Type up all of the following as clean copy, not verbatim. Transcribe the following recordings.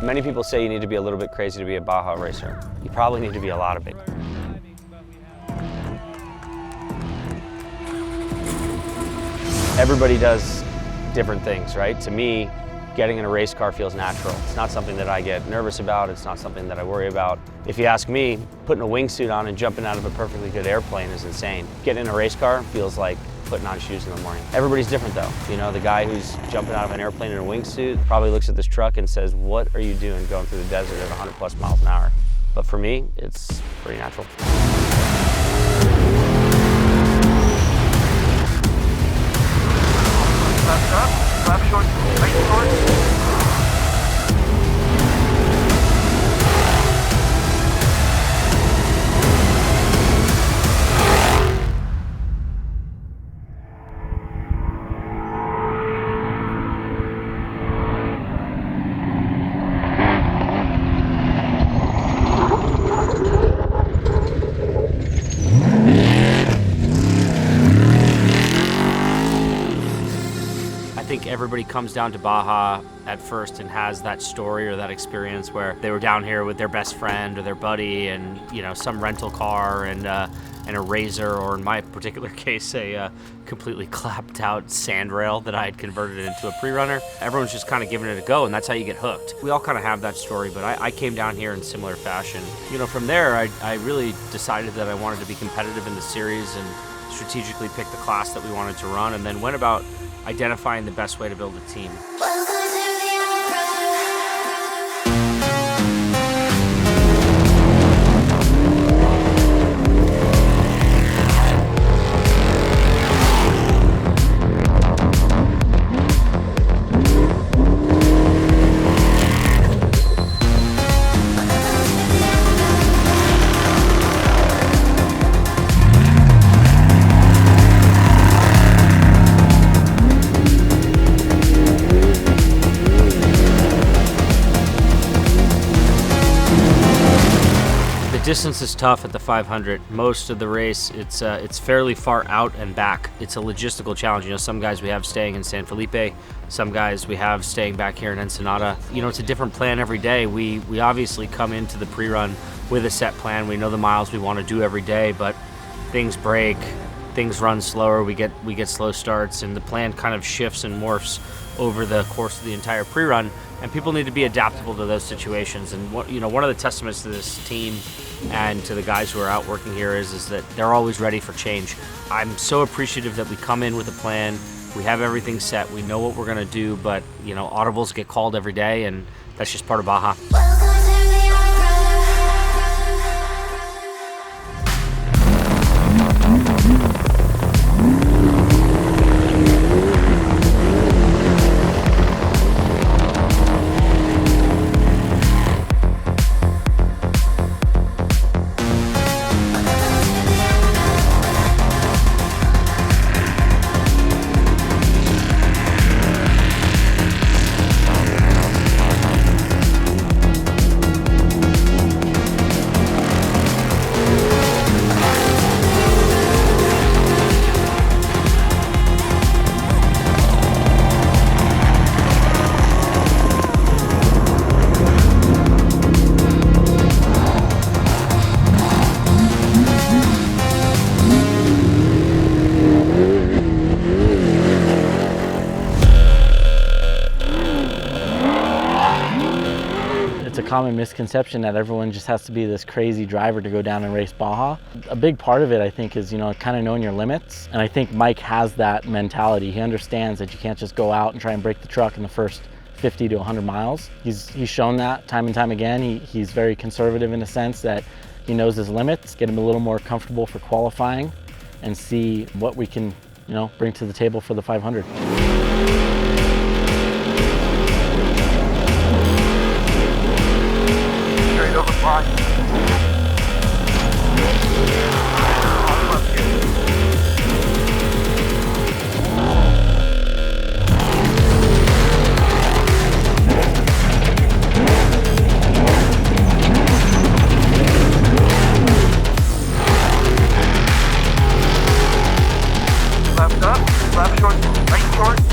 Many people say you need to be a little bit crazy to be a Baja racer. You probably need to be a lot of it. Everybody does different things, right? To me, getting in a race car feels natural. It's not something that I get nervous about. It's not something that I worry about. If you ask me, putting a wingsuit on and jumping out of a perfectly good airplane is insane. Getting in a race car feels like putting on shoes in the morning. Everybody's different though. You know, the guy who's jumping out of an airplane in a wingsuit probably looks at this truck and says, what are you doing going through the desert at 100+ miles an hour? But for me, it's pretty natural. Left up, left short, right short. I think everybody comes down to Baja at first and has that story or that experience where they were down here with their best friend or their buddy and, you know, some rental car and a razor, or in my particular case, a completely clapped out sand rail that I had converted into a pre-runner. Everyone's just kind of giving it a go, and that's how you get hooked. We all kind of have that story, but I came down here in similar fashion. You know, from there, I really decided that I wanted to be competitive in the series and strategically pick the class that we wanted to run, and then went about identifying the best way to build a team. Distance is tough at the 500. Most of the race, it's fairly far out and back. It's a logistical challenge. You know, some guys we have staying in San Felipe, some guys we have staying back here in Ensenada. You know, it's a different plan every day. We obviously come into the pre-run with a set plan. We know the miles we want to do every day, but things break, things run slower, we get slow starts, and the plan kind of shifts and morphs over the course of the entire pre-run, and people need to be adaptable to those situations. And one of the testaments to this team and to the guys who are out working here is that they're always ready for change. I'm so appreciative that we come in with a plan, we have everything set, we know what we're gonna do, but you know, audibles get called every day, and that's just part of Baja. It's a common misconception that everyone just has to be this crazy driver to go down and race Baja. A big part of it, I think, is, you know, kind of knowing your limits. And I think Mike has that mentality. He understands that you can't just go out and try and break the truck in the first 50 to 100 miles. He's shown that time and time again. He's very conservative in the sense that he knows his limits, get him a little more comfortable for qualifying, and see what we can, you know, bring to the table for the 500. Straight over line. Left up, left short, right short.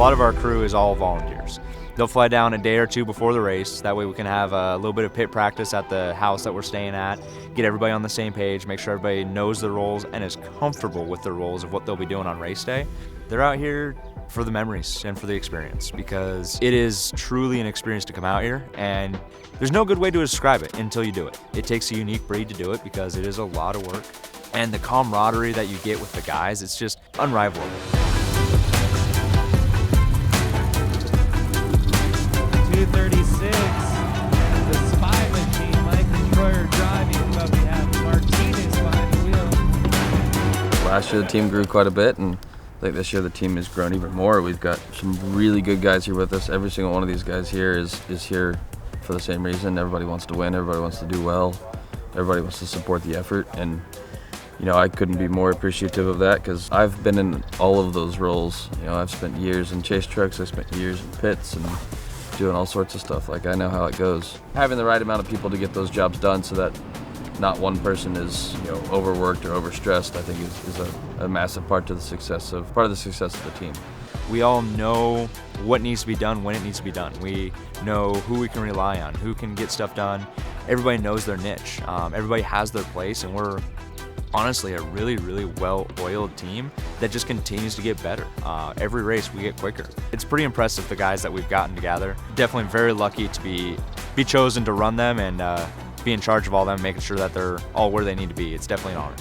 lot of our crew is all volunteers. They'll fly down a day or two before the race. That way we can have a little bit of pit practice at the house that we're staying at, get everybody on the same page, make sure everybody knows their roles and is comfortable with their roles of what they'll be doing on race day. They're out here for the memories and for the experience, because it is truly an experience to come out here, and there's no good way to describe it until you do it. It takes a unique breed to do it because it is a lot of work, and the camaraderie that you get with the guys, it's just unrivalable. 236, the Spy Machine, Mike and Troy are driving, but we have Martinez behind the wheel. Last year the team grew quite a bit, and I think this year the team has grown even more. We've got some really good guys here with us. Every single one of these guys here is here for the same reason. Everybody wants to win, everybody wants to do well, everybody wants to support the effort, and you know, I couldn't be more appreciative of that because I've been in all of those roles. You know, I've spent years in chase trucks, I spent years in pits and doing all sorts of stuff. Like, I know how it goes. Having the right amount of people to get those jobs done so that not one person is, you know, overworked or overstressed, I think is a massive part of the success of the team. We all know what needs to be done when it needs to be done. We know who we can rely on, who can get stuff done. Everybody knows their niche. Everybody has their place, and we're honestly a really, really well-oiled team that just continues to get better. Every race we get quicker. It's pretty impressive, the guys that we've gotten together. Definitely very lucky to be chosen to run them and be in charge of all them, making sure that they're all where they need to be. It's definitely an honor.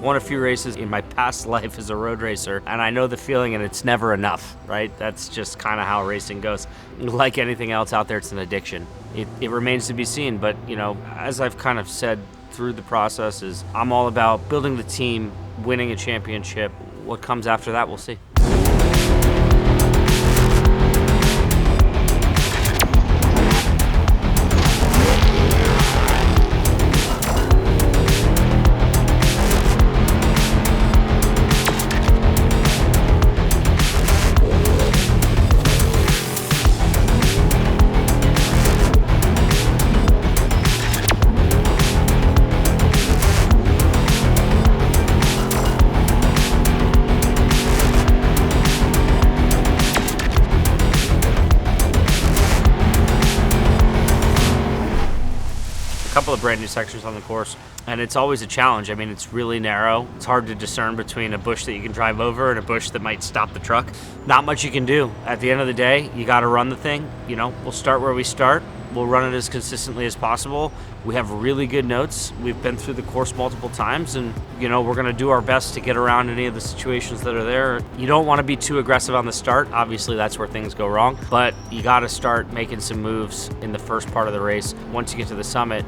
Won a few races in my past life as a road racer, and I know the feeling, and it's never enough, right? That's just kind of how racing goes. Like anything else out there, it's an addiction. It remains to be seen, but you know, as I've kind of said through the process, is I'm all about building the team, winning a championship. What comes after that, we'll see. Couple of brand new sections on the course, and it's always a challenge. I mean, it's really narrow. It's hard to discern between a bush that you can drive over and a bush that might stop the truck. Not much you can do. At the end of the day, you got to run the thing. You know, we'll start where we start. We'll run it as consistently as possible. We have really good notes. We've been through the course multiple times, and you know, we're going to do our best to get around any of the situations that are there. You don't want to be too aggressive on the start. Obviously, that's where things go wrong, but you got to start making some moves in the first part of the race. Once you get to the summit,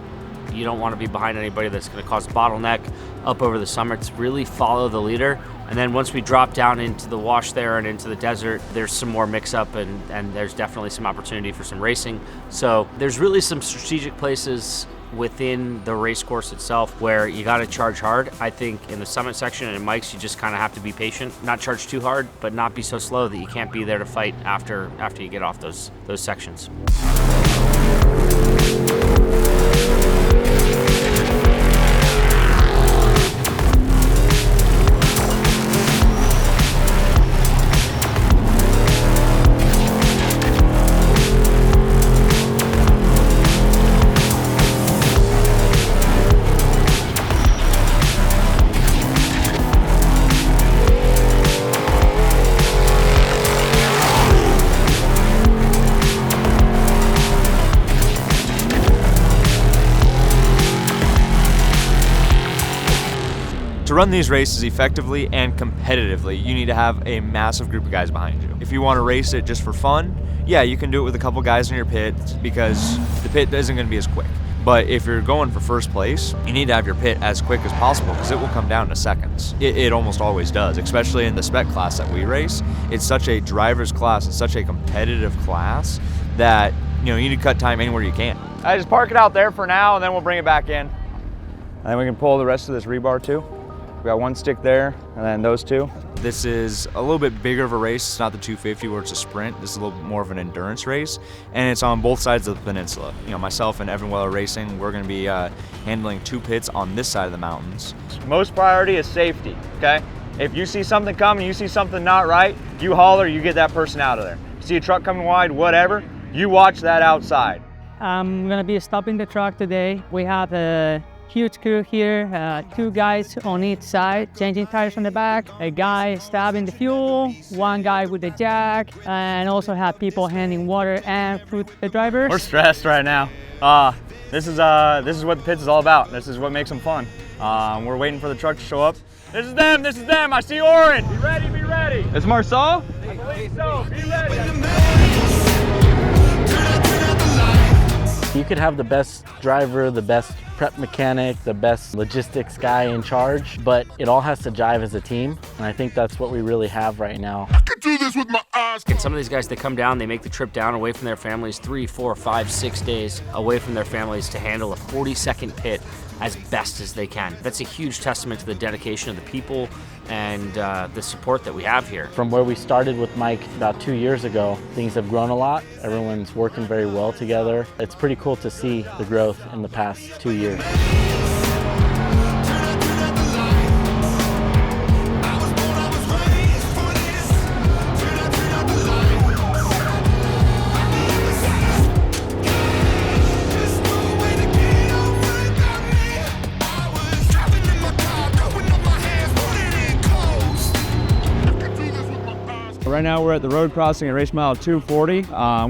you don't want to be behind anybody that's going to cause a bottleneck up over the summits. Really follow the leader. And then once we drop down into the wash there and into the desert, there's some more mix-up, and there's definitely some opportunity for some racing. So there's really some strategic places within the race course itself where you got to charge hard. I think in the summit section and in Mike's, you just kind of have to be patient, not charge too hard, but not be so slow that you can't be there to fight after you get off those sections. To run these races effectively and competitively, you need to have a massive group of guys behind you. If you want to race it just for fun, yeah, you can do it with a couple guys in your pit because the pit isn't going to be as quick. But if you're going for first place, you need to have your pit as quick as possible because it will come down to seconds. It almost always does, especially in the spec class that we race. It's such a driver's class and such a competitive class that, you know, you need to cut time anywhere you can. I just park it out there for now, and then we'll bring it back in. And then we can pull the rest of this rebar too. We got one stick there, and then those two. This is a little bit bigger of a race. It's not the 250 where it's a sprint. This is a little bit more of an endurance race, and it's on both sides of the peninsula. You know, myself and Evan Weller Racing, we're going to be handling 2 pits on this side of the mountains. Most priority is safety, okay? If you see something coming, you see something not right, you holler, you get that person out of there. You see a truck coming wide, whatever, you watch that outside. I'm gonna be stopping the truck today. We have a huge crew here, 2 guys on each side, changing tires on the back, a guy stabbing the fuel, 1 guy with the jack, and also have people handing water and food to the drivers. We're stressed right now. This is what the pits is all about. This is what makes them fun. We're waiting for the truck to show up. This is them, I see orange. Be ready, be ready. It's Marsal? I believe so, be ready. You could have the best driver, the best prep mechanic, the best logistics guy in charge, but it all has to jive as a team, and I think that's what we really have right now. Do this with my eyes. And some of these guys, they come down, they make the trip down away from their families 3, 4, 5, 6 days away from their families to handle a 40-second pit as best as they can. That's a huge testament to the dedication of the people and the support that we have here. From where we started with Mike about 2 years ago, things have grown a lot. Everyone's working very well together. It's pretty cool to see the growth in the past 2 years. Right now we're at the road crossing at race mile 240.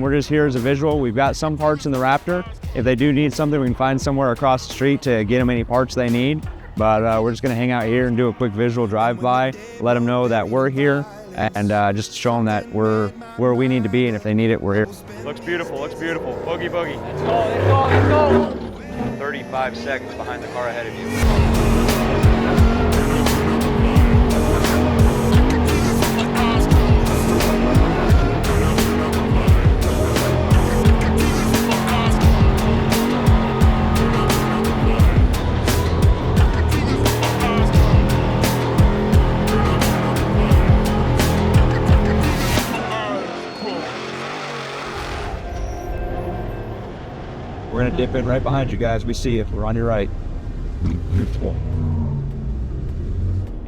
We're just here as a visual. We've got some parts in the Raptor. If they do need something, we can find somewhere across the street to get them any parts they need. But we're just gonna hang out here and do a quick visual drive-by, let them know that we're here, and just show them that we're where we need to be, and if they need it, we're here. Looks beautiful, looks beautiful. Boogie, boogie. Let's go, let's go, let's go. 35 seconds behind the car ahead of you. We're gonna dip in right behind you guys. We see you. We're on your right. You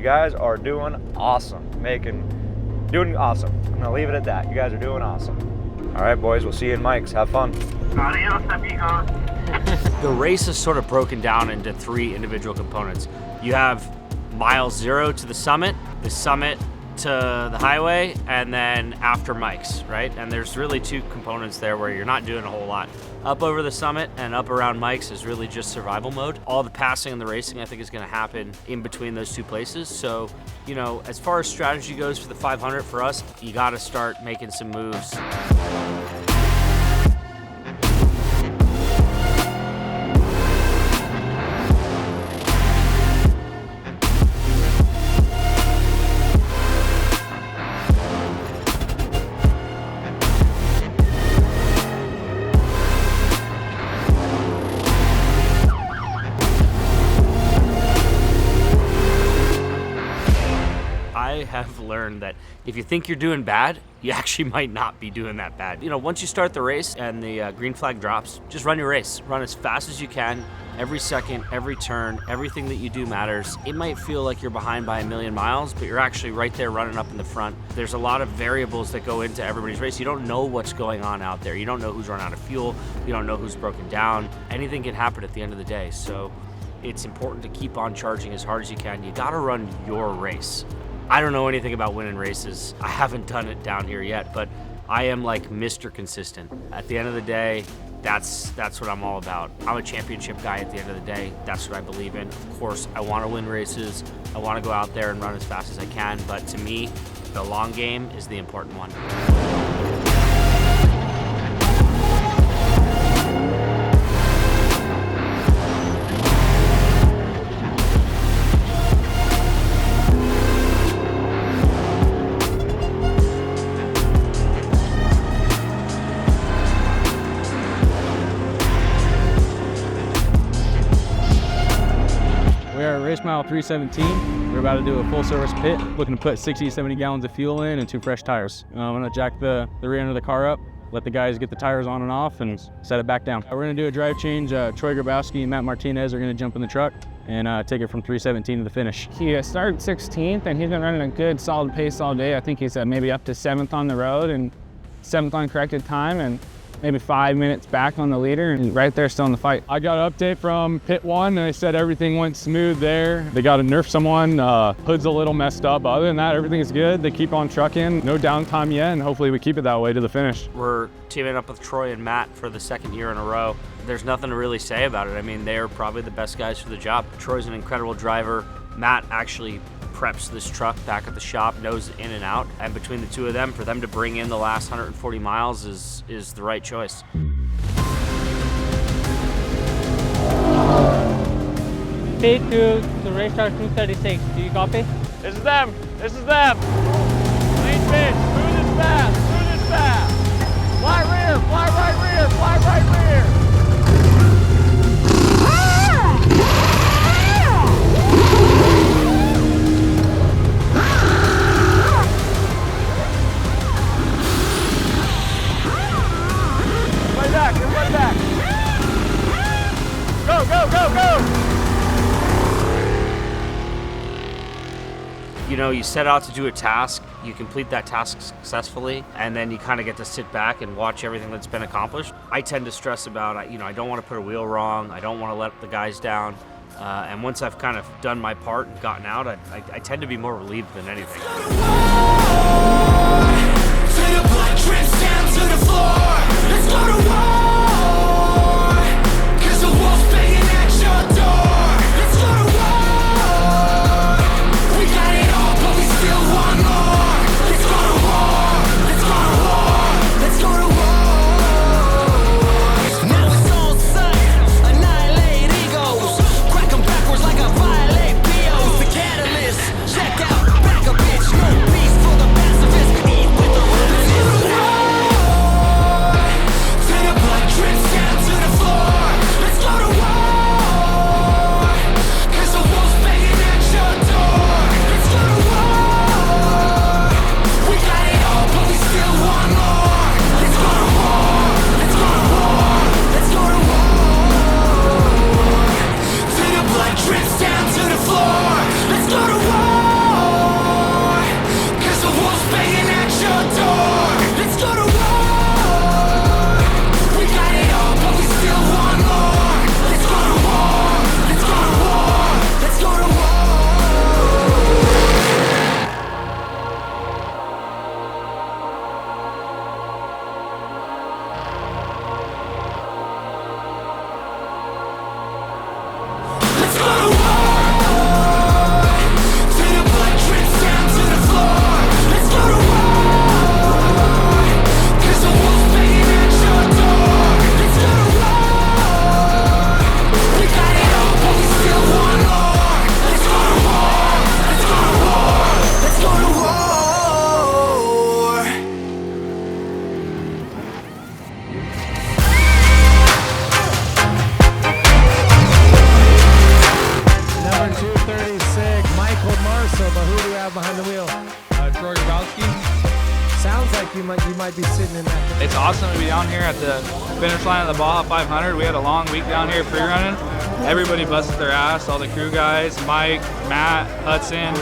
guys are doing awesome. Doing awesome. I'm gonna leave it at that. You guys are doing awesome. All right, boys, we'll see you in Mike's. Have fun. Adios, amigos. The race is sort of broken down into 3 individual components. You have mile 0 to the summit to the highway, and then after Mike's, right? And there's really 2 components there where you're not doing a whole lot. Up over the summit and up around Mike's is really just survival mode. All the passing and the racing, I think, is gonna happen in between those 2 places. So, you know, as far as strategy goes for the 500 for us, you gotta start making some moves. I have learned that if you think you're doing bad, you actually might not be doing that bad. You know, once you start the race and the green flag drops, just run your race. Run as fast as you can. Every second, every turn, everything that you do matters. It might feel like you're behind by a million miles, but you're actually right there running up in the front. There's a lot of variables that go into everybody's race. You don't know what's going on out there. You don't know who's run out of fuel. You don't know who's broken down. Anything can happen at the end of the day. So it's important to keep on charging as hard as you can. You gotta run your race. I don't know anything about winning races. I haven't done it down here yet, but I am like Mr. Consistent. At the end of the day, that's what I'm all about. I'm a championship guy at the end of the day. That's what I believe in. Of course, I want to win races. I want to go out there and run as fast as I can, but to me, the long game is the important one. race mile 317. We're about to do a full service pit, looking to put 60, 70 gallons of fuel in and 2 fresh tires. I'm gonna jack the rear end of the car up, let the guys get the tires on and off, and set it back down. We're gonna do a drive change. Troy Grabowski and Matt Martinez are gonna jump in the truck and take it from 317 to the finish. He started 16th, and he's been running a good, solid pace all day. I think he's maybe up to 7th on the road and 7th on corrected time, and maybe 5 minutes back on the leader, and he's right there still in the fight. I got an update from pit 1, and they said everything went smooth there. They got to nerf someone, hood's a little messed up, but other than that, everything is good. They keep on trucking, no downtime yet, and hopefully we keep it that way to the finish. We're teaming up with Troy and Matt for the 2nd year in a row. There's nothing to really say about it. I mean, they're probably the best guys for the job. Troy's an incredible driver. Matt actually preps this truck back at the shop, knows in and out, and between the two of them, for them to bring in the last 140 miles is the right choice. Speed to racetrack 236. Do you copy? This is them. This is them. Lean pitch. Smooth and fast. Smooth and fast. Fly rear. Fly right rear. Fly right rear. Everybody back. Go, go, go, go. You know, you set out to do a task, you complete that task successfully, and then you kind of get to sit back and watch everything that's been accomplished. I tend to stress about, I don't want to put a wheel wrong, I don't want to let the guys down, and once I've kind of done my part and gotten out, I tend to be more relieved than anything. Let's go to war, 'cause the wolf's banging at your door. Let's go to war. We got it all, but we still want more. Let's go to war. Let's go to war. Let's go to war. Now it's all set. Annihilate egos. Crack 'em backwards like a violate POs. The catalyst. Check out. Back a bitch. No peace for the pacifist. Eat with the rulers. Drips down to the floor. Let's go to war, 'cause the wolf's banging at your door. Let's go to war. We got it all, but we still want more. Let's go to war. Let's go to war. Let's go to war. Till the blood drips down to the floor. Let's go to war, 'cause the wolf's banging at your door. Let's go to war. Marsal, but who do we have behind the wheel? Troy Grabowski. Sounds like you might be sitting in that. It's awesome to be down here at the finish line of the Baja 500. We had a long week down here pre-running. Everybody busted their ass, all the crew guys, Mike, Matt, Hudson,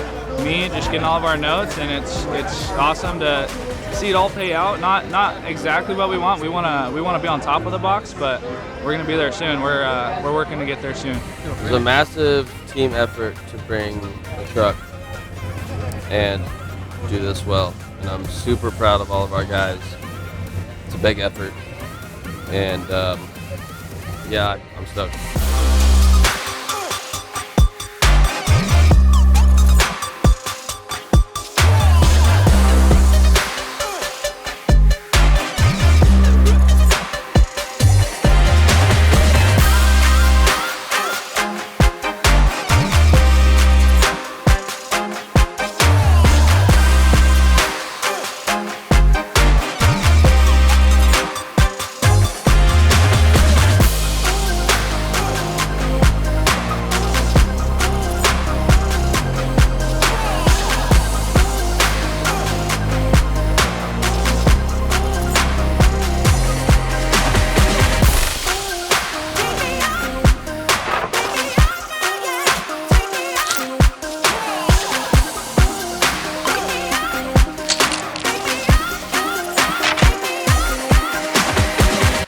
me, just getting all of our notes, and it's awesome to see it all pay out. Not exactly what we want. We want to be on top of the box, but we're gonna be there soon. We're working to get there soon. It was a massive team effort to bring a truck and do this well, and I'm super proud of all of our guys. It's a big effort, and yeah, I'm stoked.